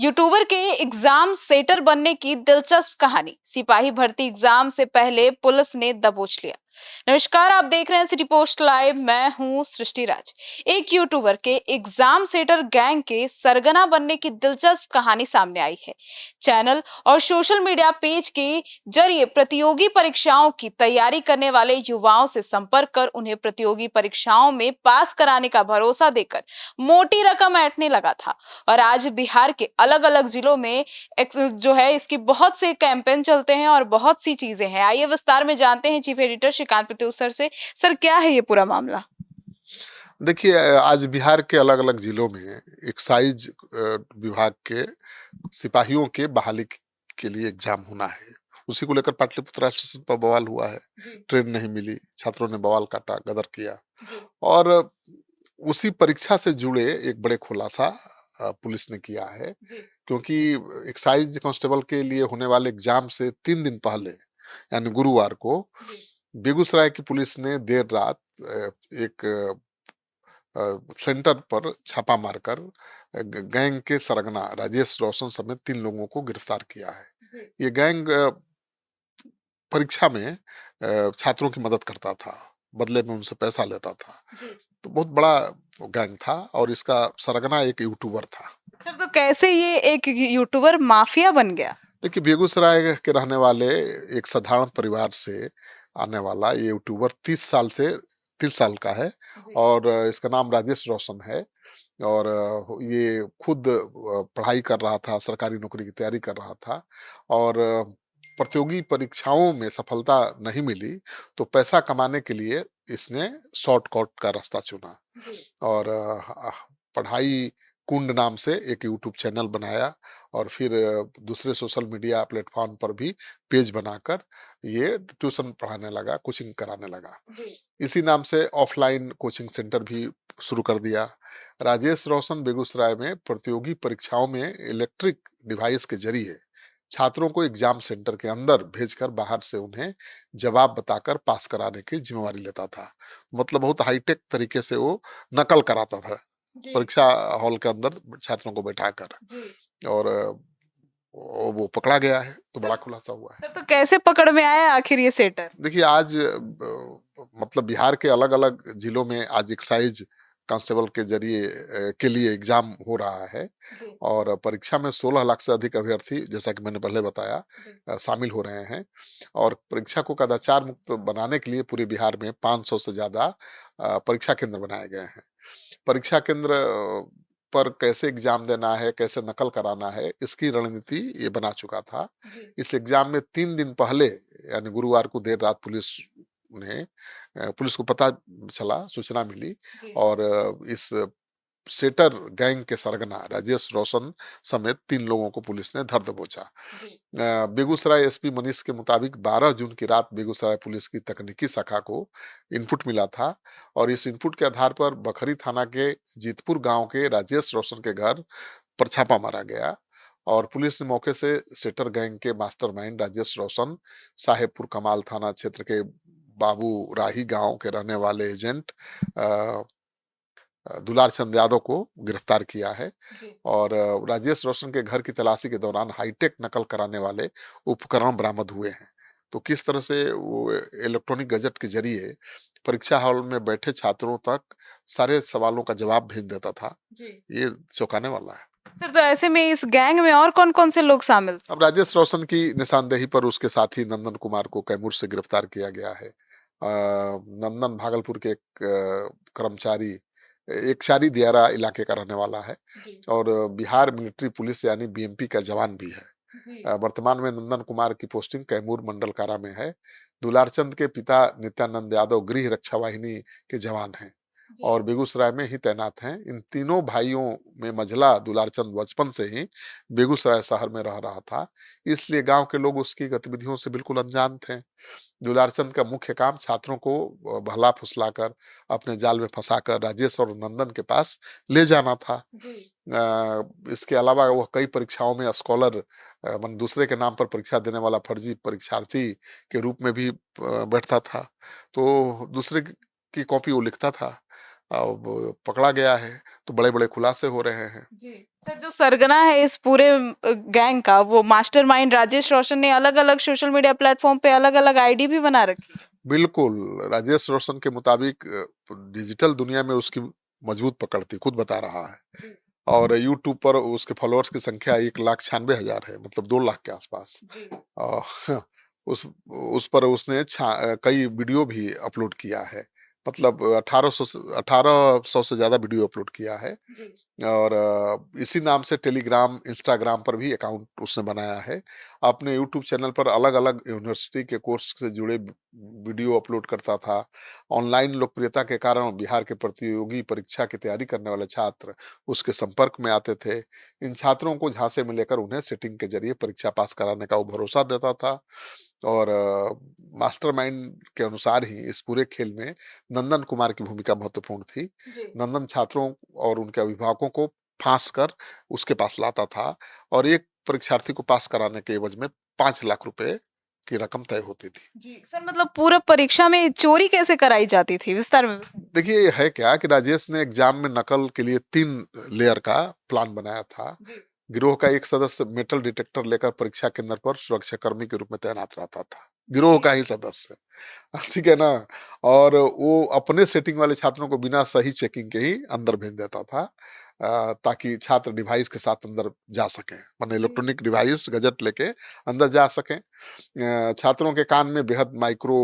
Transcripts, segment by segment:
YouTuber के exam shutter बनने की दिलचस्प कहानी। सिपाही भर्ती एग्जाम से पहले पुलिस ने दबोच लिया। नमस्कार, आप देख रहे हैं सिटी पोस्ट लाइव। मैं हूं सृष्टि राज। एक यूट्यूबर के एग्जाम सेटर गैंग के सरगना बनने की दिलचस्प कहानी सामने आई है। चैनल और सोशल मीडिया पेज के जरिए प्रतियोगी परीक्षाओं की तैयारी करने वाले युवाओं से संपर्क कर उन्हें प्रतियोगी परीक्षाओं में पास कराने का भरोसा देकर मोटी रकम ऐंठने लगा था। और आज बिहार के अलग अलग जिलों में जो है इसकी बहुत से कैंपेन चलते हैं और बहुत सी चीजें हैं। आइए विस्तार में जानते हैं chief editor Shrikant Pratyush sir से। सर, क्या है ये पूरा मामला? देखिए, आज बिहार के अलग-अलग जिलों में एक्साइज विभाग के सिपाहियों के बहाली के लिए एग्जाम होना है। उसी को लेकर पाटलिपुत्र स्टेशन पर बवाल हुआ है। ट्रेन नहीं मिली, छात्रों ने बवाल काटा, गदर किया। और उसी परीक्षा से जुड़े एक बड़े खुलासा पुलिस ने किया है, क्योंकि एक्साइज कांस्टेबल के लिए होने वाले एग्जाम से 3 दिन पहले यानी गुरुवार को बेगूसराय की पुलिस ने देर रात एक सेंटर पर छापा मारकर गैंग के सरगना राजेश रोशन समेत 3 लोगों को गिरफ्तार किया है। ये गैंग परीक्षा में छात्रों की मदद करता था, बदले में उनसे पैसा लेता था। तो बहुत बड़ा गैंग था और इसका सरगना एक यूट्यूबर था। सर, तो कैसे ये एक यूट्यूबर माफिया बन गया? देखिए, बेगूसराय के रहने वाले एक साधारण परिवार से आने वाला ये यूट्यूबर 30 साल का है और इसका नाम राजेश रोशन है। और ये खुद पढ़ाई कर रहा था, सरकारी नौकरी की तैयारी कर रहा था और प्रतियोगी परीक्षाओं में सफलता नहीं मिली, तो पैसा कमाने के लिए इसने शॉर्टकट का रास्ता चुना और पढ़ाई कुंड नाम से एक यूट्यूब चैनल बनाया और फिर दूसरे सोशल मीडिया प्लेटफॉर्म पर भी पेज बनाकर ये ट्यूशन पढ़ाने लगा, कोचिंग कराने लगा। इसी नाम से ऑफलाइन कोचिंग सेंटर भी शुरू कर दिया। राजेश रोशन बेगूसराय में प्रतियोगी परीक्षाओं में इलेक्ट्रिक डिवाइस के जरिए छात्रों को एग्जाम सेंटर के अंदर भेजकर बाहर से उन्हें जवाब बताकर पास कराने की जिम्मेवारी लेता था। मतलब बहुत हाईटेक तरीके से वो नकल कराता था परीक्षा हॉल के अंदर छात्रों को बैठाकर। और वो पकड़ा गया है, तो बड़ा खुलासा हुआ है। सर, तो कैसे पकड़ में आया आखिर ये सेटर? देखिए, आज मतलब बिहार के अलग-अलग जिलों में आज एक्साइज कांस्टेबल के जरिए के लिए एग्जाम हो रहा है और परीक्षा में 16 लाख से अधिक अभ्यर्थी, जैसा कि मैंने पहले बताया, शामिल हो रहे हैं। और परीक्षा को कदाचार मुक्त बनाने के लिए पूरे बिहार में 500 से ज्यादा परीक्षा केंद्र बनाए गए हैं। परीक्षा केंद्र पर कैसे एग्जाम देना है, कैसे नकल कराना है, इसकी रणनीति ये बना चुका था। इस एग्जाम में 3 दिन पहले यानी गुरुवार को देर रात पुलिस को पता चला, सूचना मिली और इस सेटर गैंग के सरगना राजेश रोशन समेत 3 लोगों को पुलिस ने धर दबोचा। बेगूसराय एसपी मनीष के मुताबिक 12 जून की रात बेगूसराय पुलिस की तकनीकी शाखा को इनपुट मिला था और इस इनपुट के आधार पर बखरी थाना के जीतपुर गांव के राजेश रोशन के घर पर छापा मारा गया और पुलिस ने मौके से सेटर गैंग के मास्टरमाइंड राजेश रोशन, साहेबपुर कमाल थाना क्षेत्र के बाबू राही गांव के रहने वाले एजेंट दुलार चंद यादव को गिरफ्तार किया है। और राजेश रोशन के घर की तलाशी के दौरान हाईटेक नकल कराने वाले उपकरण बरामद हुए हैं। तो किस तरह से वो इलेक्ट्रॉनिक गजट के जरिए परीक्षा हॉल में बैठे छात्रों तक सारे सवालों का जवाब भेज देता था, ये चौंकाने वाला है। सर, तो ऐसे में इस गैंग में और कौन-कौन से लोग शामिल थे? अब राजेश रोशन की निशानदेही पर उसके साथी नंदन कुमार को कैमूर से गिरफ्तार किया गया है। नंदन भागलपुर के एक कर्मचारी, एक शारी दियारा इलाके का रहने वाला है और बिहार मिलिट्री पुलिस यानी बीएमपी का जवान भी है। वर्तमान में नंदन कुमार की पोस्टिंग कैमूर मंडल कारा में है। दुलारचंद के पिता नित्यानंद यादव गृह रक्षा वाहिनी के जवान हैं और बेगूसराय में ही तैनात हैं। इन तीनों भाइयों में मझला दुलारचंद बचपन से ही बेगूसराय शहर में रह रहा था, इसलिए गांव के लोग उसकी गतिविधियों से बिल्कुल अनजान थे। दुलारचंद का मुख्य काम छात्रों को बहला फुसलाकर अपने जाल में फंसाकर राजेश और नंदन के पास ले जाना था। इसके अलावा वह कई परीक्षाओं में स्कॉलर मन दूसरे के नाम पर परीक्षा देने वाला फर्जी परीक्षार्थी के रूप में भी बैठता था, तो दूसरे की कॉपी वो लिखता था अब पकड़ा गया है, तो बड़े-बड़े खुलासे हो रहे हैं। जी। सर, जो सरगना है इस पूरे गैंग का, वो मास्टरमाइंड राजेश रोशन ने अलग-अलग सोशल मीडिया प्लेटफॉर्म पे अलग-अलग आईडी भी बना रखी है। बिल्कुल, राजेश रोशन के मुताबिक डिजिटल दुनिया में उसकी मजबूत पकड़ थी, खुद बता रहा है। जी। और यूट्यूब पर उसके फॉलोअर्स की संख्या 1,96,000 है, मतलब 2 लाख के आसपास। जी। अ, उस पर उसने कई वीडियो भी अपलोड किया है। मतलब 1800 से ज़्यादा वीडियो अपलोड किया है। जी। और इसी नाम से टेलीग्राम, इंस्टाग्राम पर भी अकाउंट उसने बनाया है। अपने यूट्यूब चैनल पर अलग-अलग यूनिवर्सिटी के कोर्स से जुड़े वीडियो अपलोड करता था। ऑनलाइन लोकप्रियता के कारण बिहार के प्रतियोगी परीक्षा की तैयारी करने वाले छात्र उसके संपर्क में आते थे। इन छात्रों को झांसे में लेकर उन्हें सेटिंग के ज़रिए परीक्षा पास कराने का वो भरोसा देता था। और मास्टरमाइंड के अनुसार ही इस पूरे खेल में नंदन कुमार की भूमिका महत्वपूर्ण थी। जी। नंदन छात्रों और उनके अभिभावकों को फांस कर उसके पास लाता था, और एक परीक्षार्थी को पास कराने के एवज में 5 लाख रुपए की रकम तय होती थी। जी। सर, मतलब पूरा परीक्षा में चोरी कैसे कराई जाती थी? विस्तार में बताइए। देखिए, ये है क्या कि राजेश ने एग्जाम में नकल के लिए 3 लेयर का प्लान बनाया था। जी। गिरोह का एक सदस्य मेटल डिटेक्टर लेकर परीक्षा केंद्र पर सुरक्षाकर्मी के रूप में तैनात रहता था। गिरोह जी। का ही सदस्य। ठीक है ना? और वो अपने सेटिंग वाले छात्रों को बिना सही चेकिंग के ही अंदर भेज देता था, ताकि छात्र डिवाइस के साथ अंदर जा सकें, माने जी। इलेक्ट्रॉनिक डिवाइस गैजेट लेके अंदर जा सकें। छात्रों के कान में बेहद माइक्रो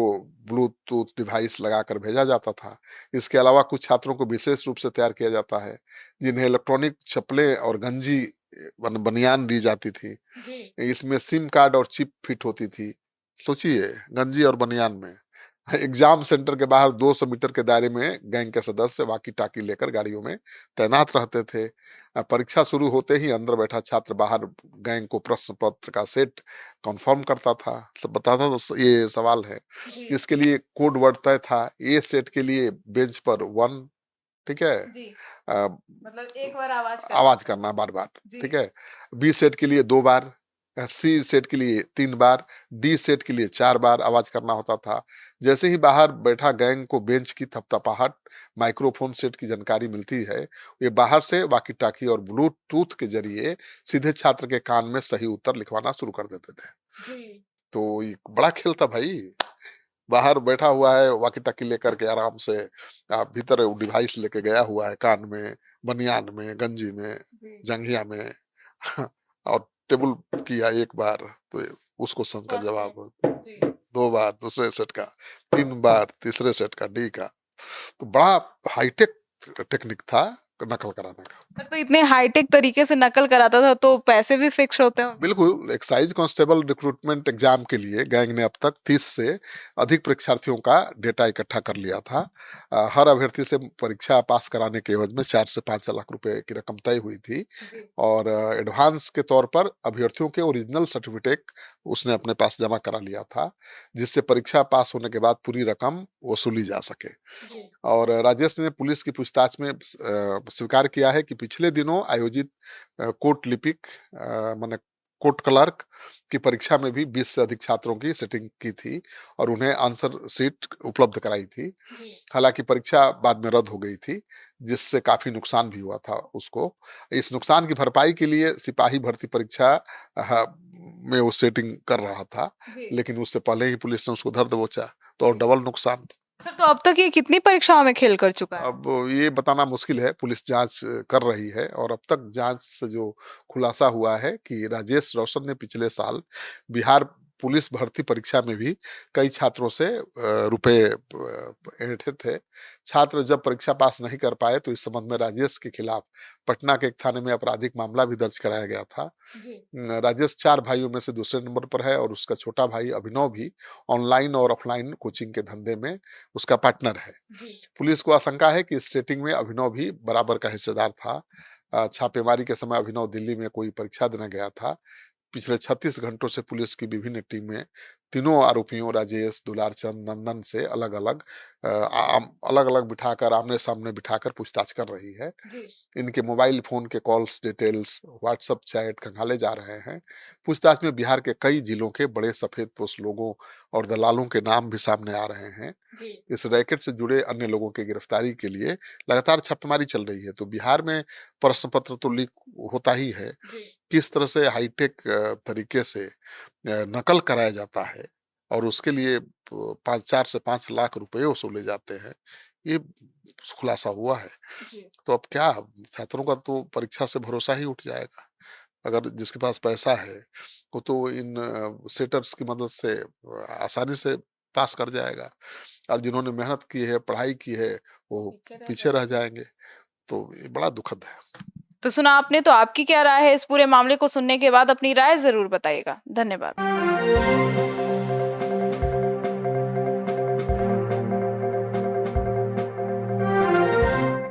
ब्लूटूथ डिवाइस लगाकर भेजा जाता था। इसके अलावा कुछ छात्रों को विशेष रूप से तैयार किया जाता है, जिन्हें इलेक्ट्रॉनिक चप्पलें और गंजी बनियान दी जाती थी। जी। इसमें सिम कार्ड और चिप फिट होती थी। सोचिए, गंजी और बनियान में। एग्जाम सेंटर के बाहर 200 मीटर के दायरे में गैंग के सदस्य वाकी-टाकी लेकर गाड़ियों में तैनात रहते थे। परीक्षा शुरू होते ही अंदर बैठा छात्र बाहर गैंग को प्रश्न पत्र का सेट कन्फर्म करता था, सब बताता था ये सवाल है। जी। इसके लिए कोड वर्ड तय था। ए सेट के लिए बेंच पर 1, ठीक है? जी। अ, मतलब एक बार आवाज आवाज करना। करना बार-बार, जी। ठीक है? बी सेट के लिए 2 बार, सी सेट के लिए 3 बार, डी सेट के लिए 4 बार आवाज करना होता था। जैसे ही बाहर बैठा गैंग को बेंच की थपथपाहट, माइक्रोफोन सेट की जानकारी मिलती है, ये बाहर से वॉकी-टॉकी और ब्लूटूथ के जरिए सीधे छात्र के कान में सही उत्तर लिखवाना शुरू कर देते थे। जी। तो ये बड़ा खेल था भाई। बाहर बैठा हुआ है वॉकी-टॉकी लेकर के आराम से, भीतर डिवाइस लेके गया हुआ है कान में, बनियान में, गंजी में, जी। जंघिया में। और टेबल किया 1 बार, तो उसको सन का फर्स्ट सेट। जवाब, जी। 2 बार दूसरे सेट का, 3 बार तीसरे सेट का, डी का। तो बड़ा हाईटेक टेक्निक था नकल कराने का। सर, तो इतने हाईटेक तरीके से नकल कराता था तो पैसे भी फिक्स होते होंगे? बिल्कुल, एक्साइज कांस्टेबल रिक्रूटमेंट एग्जाम के लिए गैंग ने अब तक 30 से अधिक परीक्षार्थियों का डेटा इकट्ठा कर लिया था। हर अभ्यर्थी से परीक्षा पास कराने के एवज में 4 से 5 लाख रुपए की रकम तय हुई थी। जी। और एडवांस के तौर पर अभ्यर्थियों के ओरिजिनल सर्टिफिकेट उसने अपने पास जमा करा लिया था, जिससे परीक्षा पास होने के बाद पूरी रकम वसूली जा सके। जी। और राजेश ने पुलिस की पूछताछ में स्वीकार किया है कि पिछले दिनों आयोजित कोर्ट लिपिक, माने कोर्ट क्लर्क की परीक्षा में भी 20 से अधिक छात्रों की सेटिंग की थी और उन्हें आंसर शीट उपलब्ध कराई थी। जी। हालांकि परीक्षा बाद में रद्द हो गई थी, जिससे काफी नुकसान भी हुआ था उसको। इस नुकसान की भरपाई के लिए सिपाही भर्ती परीक्षा में वो सेटिंग कर रहा था, जी। लेकिन उससे पहले ही पुलिस ने उसको धर दबोचा, तो और जी। डबल नुकसान। सर, तो अब तक ये कितनी परीक्षाओं में खेल कर चुका है? अब ये बताना मुश्किल है, पुलिस जाँच कर रही है, और अब तक जाँच से जो खुलासा हुआ है कि राजेश रोशन ने पिछले साल बिहार पुलिस भर्ती परीक्षा में भी कई छात्रों से रुपए ऐंठे थे। छात्र जब परीक्षा पास नहीं कर पाए, तो इस संबंध में राजेश के खिलाफ पटना के एक थाने में आपराधिक मामला भी दर्ज कराया गया था। जी। राजेश 4 भाइयों में से दूसरे नंबर पर है, और उसका छोटा भाई अभिनव भी ऑनलाइन और ऑफलाइन कोचिंग के धंधे में उसका पार्टनर है। जी। पुलिस को आशंका है कि इस सेटिंग में अभिनव भी बराबर का हिस्सेदार था। छापेमारी के समय अभिनव दिल्ली में कोई परीक्षा देने गया था। पिछले 36 घंटों से पुलिस की विभिन्न टीमें तीनों आरोपियों राजेश, दुलारचंद, नंदन से अलग-अलग बिठाकर आमने-सामने बिठाकर पूछताछ कर रही है। इनके मोबाइल फ़ोन के कॉल्स डिटेल्स, व्हाट्सएप चैट खंगाले जा रहे हैं। पूछताछ में बिहार के कई जिलों के बड़े सफेदपोश लोगों और दलालों के नाम भी सामने आ रहे हैं। इस रैकेट से जुड़े अन्य लोगों की गिरफ्तारी के लिए लगातार छापेमारी चल रही है। तो बिहार में प्रश्न पत्र तो लीक होता ही है। किस तरह से हाईटेक तरीके से नकल कराया जाता है और उसके लिए 4 से 5 लाख रुपए वसूले जाते हैं, ये खुलासा हुआ है। तो अब क्या, छात्रों का तो परीक्षा से भरोसा ही उठ जाएगा। अगर जिसके पास पैसा है, वो तो इन सेटर्स की मदद से आसानी से पास कर जाएगा और जिन्होंने मेहनत की है, पढ़ाई की है, वो पीछे रह जाएँगे। तो ये बड़ा दुखद है। तो सुना आपने, तो आपकी क्या राय है इस पूरे मामले को सुनने के बाद? अपनी राय ज़रूर बताइएगा। धन्यवाद।